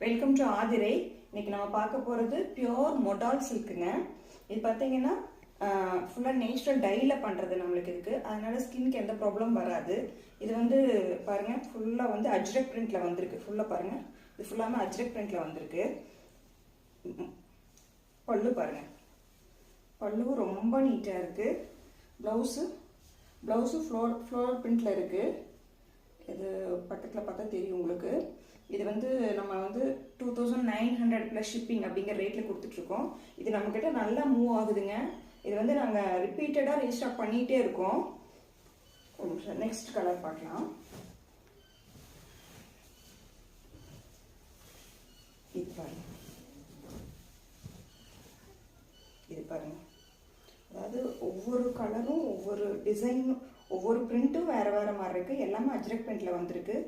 Welcome to Aathirai. இன்னைக்கு நம்ம பார்க்க போகிறது பியோர் மொடால் சில்க்குங்க. இது பார்த்தீங்கன்னா ஃபுல்லாக நேச்சுரல் டையில் பண்ணுறது நம்மளுக்கு இருக்குது. அதனால ஸ்கின்க்கு எந்த ப்ராப்ளம் வராது. இது வந்து பாருங்கள், ஃபுல்லாக வந்து அஜ்ரக் பிரிண்டில் வந்திருக்கு. ஃபுல்லாக பாருங்கள், இது ஃபுல்லாமே அஜ்ரக் பிரிண்டில் வந்திருக்கு. பல்லு பாருங்கள், பல்லுவும் ரொம்ப நீட்டாக இருக்குது. ப்ளவுஸு ஃப்ளோர் பிரிண்டில் இருக்குது. இது பக்கத்தில் பார்த்தா தெரியும் உங்களுக்கு. இது வந்து நம்ம வந்து 2900 ப்ளஸ் ஷிப்பிங் அப்படிங்கிற ரேட்டில் கொடுத்துட்ருக்கோம். இது நம்மக்கிட்ட நல்லா மூவ் ஆகுதுங்க. இது வந்து நாங்கள் ரிப்பீட்டடாக ரீஸ்டாக் பண்ணிகிட்டே இருக்கோம். நெக்ஸ்ட் கலர் பார்க்கலாம். இது பாருங்க, அதாவது ஒவ்வொரு கலரும் ஒவ்வொரு டிசைனும் ஒவ்வொரு பிரிண்ட்டும் வேறு வேறு மாதிரி இருக்குது. எல்லாமே அஜ்ரக் பிரிண்டில் வந்திருக்கு.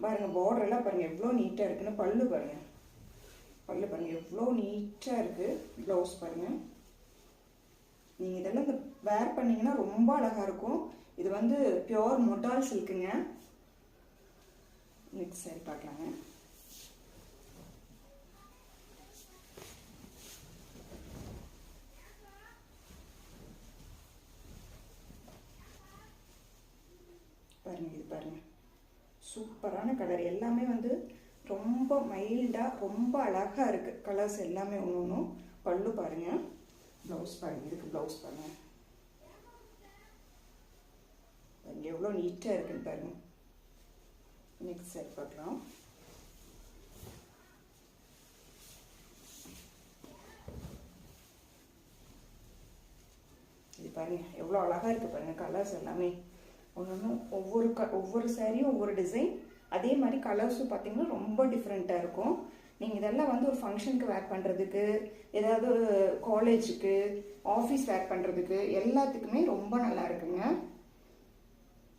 பாருங்கள், பார்டர் எல்லாம் பாருங்கள் எவ்வளோ நீட்டாக இருக்குன்னு. பல்லு பாருங்கள் எவ்வளோ நீட்டாக இருக்குது. ப்ளவுஸ் பாருங்கள். நீங்கள் இதெல்லாம் இந்த வேர் பண்ணிங்கன்னா ரொம்ப அழகாக இருக்கும். இது வந்து பியோர் மொடால் சில்க்குங்க. நெக்ஸ்ட் சைடு பார்க்கலாங்க. பாருங்கள், இது பாருங்கள், சூப்பரான கலர். எல்லாமே வந்து ரொம்ப மைல்டாக ரொம்ப அழகாக இருக்குது. கலர்ஸ் எல்லாமே ஒன்று ஒன்றும். பல்லு பாருங்கள், ப்ளவுஸ் பாருங்கள். இதுக்கு ப்ளவுஸ் பாருங்கள், எவ்வளோ நீட்டாக இருக்குன்னு பாருங்கள். நெக்ஸ்ட் சைட் பார்க்கலாம். இது பாருங்கள் எவ்வளோ அழகாக இருக்குது பாருங்கள். கலர்ஸ் எல்லாமே ஒன்று ஒவ்வொரு சாரியும் ஒவ்வொரு டிசைன். அதே மாதிரி கலர்ஸும் பார்த்தீங்கன்னா ரொம்ப டிஃப்ரெண்ட்டாக இருக்கும். நீங்கள் இதெல்லாம் வந்து ஒரு ஃபங்க்ஷனுக்கு வேர் பண்ணுறதுக்கு, ஏதாவது காலேஜுக்கு, ஆஃபீஸ் வேர் பண்ணுறதுக்கு எல்லாத்துக்குமே ரொம்ப நல்லா இருக்குங்க.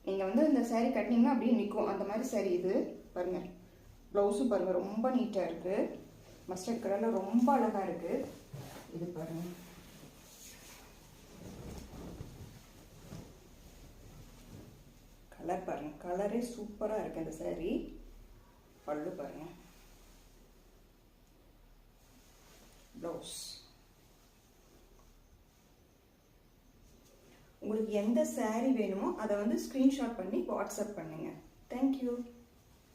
நீங்கள் வந்து இந்த சாரீ கட்டினீங்கன்னா அப்படியே நிற்கும், அந்த மாதிரி சாரீ இது. பாருங்கள், ப்ளவுஸும் பாருங்கள் ரொம்ப நீட்டாக இருக்குது. மஸ்டர்ட் கலரில் ரொம்ப அழகாக இருக்குது. இது பாருங்கள், கலர் பாருங்கள், கலரே சூப்பராக இருக்குது இந்த சாரீ. பல்லு பாருங்கள், ப்ளவுஸ். உங்களுக்கு எந்த சாரீ வேணுமோ அதை வந்து ஸ்க்ரீன்ஷாட் பண்ணி வாட்ஸ்அப் பண்ணுங்கள். தேங்க்யூ.